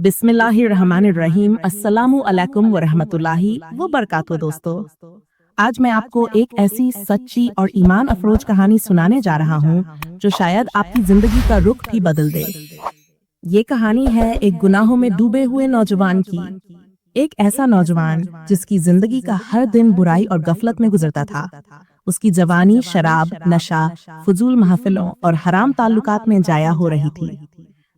बिस्मिल्लाहिर्रहमानिर्रहीम। अस्सलामु अलैकुम वरहमतुल्लाहि वबरकातुहू। दोस्तों, आज मैं आपको एक ऐसी सच्ची और ईमान अफरोज कहानी सुनाने जा रहा हूँ जो शायद आपकी जिंदगी का रुख भी बदल दे। ये कहानी है एक गुनाहों में डूबे हुए नौजवान की। एक ऐसा नौजवान जिसकी जिंदगी का हर दिन बुराई और गफलत में गुजरता था। उसकी जवानी शराब, नशा, फजूल महफिलों और हराम ताल्लुकात में जाया हो रही थी।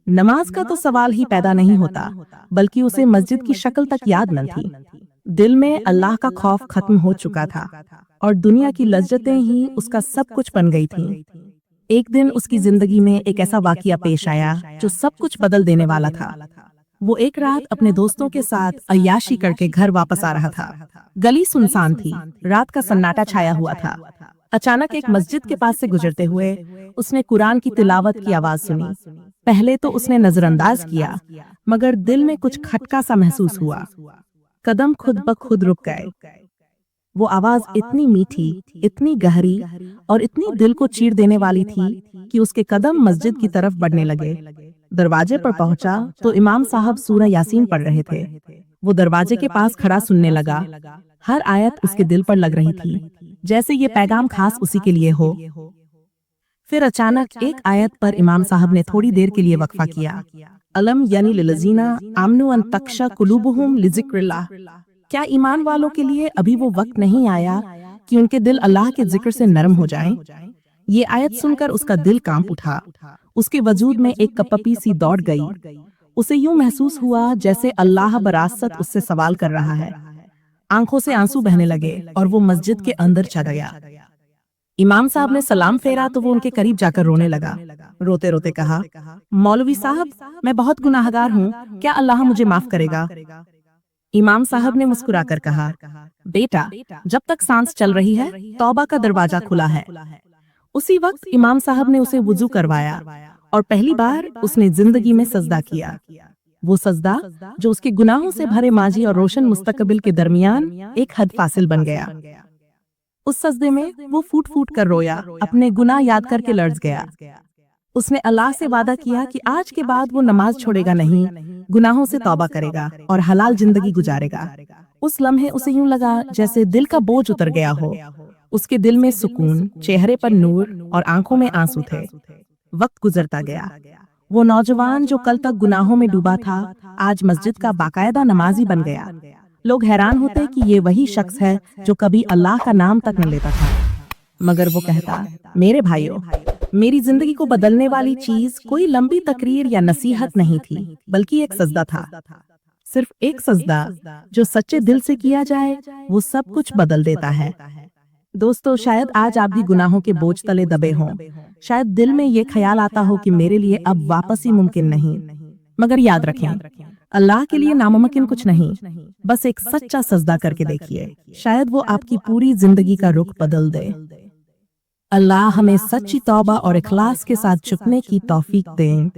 नमाज का तो सवाल ही पैदा नहीं होता, बल्कि उसे मस्जिद की शक्ल तक याद न थी। दिल में अल्लाह का खौफ खत्म हो चुका था और दुनिया की लज्जतें ही उसका सब कुछ बन गई थीं। एक दिन उसकी जिंदगी में एक ऐसा वाकया पेश आया जो सब कुछ बदल देने वाला था। वो एक रात अपने दोस्तों के साथ अय्याशी करके घर वापस आ रहा था। गली सुनसान थी, रात का सन्नाटा छाया हुआ था। अचानक एक मस्जिद के पास से गुजरते हुए उसने कुरान की तिलावत की आवाज सुनी। पहले तो उसने नजरअंदाज किया, मगर दिल में कुछ खटका सा महसूस हुआ। कदम खुद ब खुद रुक गए। वो आवाज इतनी मीठी, इतनी गहरी और इतनी दिल को चीर देने वाली थी कि उसके कदम मस्जिद की तरफ बढ़ने लगे। दरवाजे पर पहुंचा तो इमाम साहब सूरह यासीन पढ़ रहे थे। वो दरवाजे के पास खड़ा सुनने लगा। हर आयत उसके दिल पर लग रही थी, जैसे ये पैगाम खास उसी के लिए हो। फिर अचानक एक आयत पर इमाम साहब ने थोड़ी देर के लिए वक्फा किया। अलम यानी लिलजीना आमनु अन तख्शा कुलूबुहुम लिजिक्रिल्लाह। क्या ईमान वालों के लिए अभी वो वक्त नहीं आया कि उनके दिल अल्लाह के जिक्र से नरम हो जाएं? ये आयत सुनकर उसका दिल कांप उठा। उसके वजूद में एक कपपी सी दौड़ गई। उसे यूं महसूस हुआ जैसे अल्लाह बरासत उससे सवाल कर रहा है। आंखों से आंसू बहने लगे और वो मस्जिद के अंदर चला गया। इमाम साहब ने सलाम फेरा तो वो उनके करीब जाकर रोने लगा। रोते रोते कहा, मौलवी साहब, मैं बहुत गुनाहगार हूँ, क्या अल्लाह मुझे माफ करेगा? इमाम साहब ने मुस्कुराकर कहा, बेटा, जब तक सांस चल रही है तौबा का दरवाजा खुला है। उसी वक्त इमाम साहब ने उसे वुजू करवाया और पहली बार उसने जिंदगी में सजदा किया। वो सजदा जो उसके गुनाहों से भरे माजी और रोशन मुस्तकबिल के दरमियान एक हद फासिल बन गया। उस सजदे में वो फूट फूट कर रोया, अपने गुनाह याद करके लर्ज गया। उसने अल्लाह से वादा किया कि आज के बाद वो नमाज छोड़ेगा नहीं, गुनाहों से तौबा करेगा और हलाल जिंदगी गुजारेगा। उस लम्हे उसे यूं लगा जैसे दिल का बोझ उतर गया हो। उसके दिल में सुकून, चेहरे पर नूर और आंखों में आंसू थे। वक्त गुजरता गया। वो नौजवान जो कल तक गुनाहों में डूबा था, आज मस्जिद का बाकायदा नमाजी बन गया। लोग हैरान होते कि ये वही शख्स है जो कभी अल्लाह का नाम तक न लेता था। मगर वो कहता, मेरे भाइयों, मेरी जिंदगी को बदलने वाली चीज कोई लंबी तकरीर या नसीहत नहीं थी, बल्कि एक सजदा था। सिर्फ एक सजदा जो सच्चे दिल से किया जाए, वो सब कुछ बदल देता है। दोस्तों, शायद आज आप भी गुनाहों के बोझ तले दबे हों। शायद दिल में ये ख्याल आता हो कि मेरे लिए अब वापसी मुमकिन नहीं। मगर याद रखें, अल्लाह के लिए नामुमकिन कुछ नहीं। बस एक सच्चा सजदा करके देखिए, शायद वो आपकी पूरी जिंदगी का रुख बदल दे। अल्लाह हमें सच्ची तौबा और इखलास के साथ झुकने की तौफीक दें।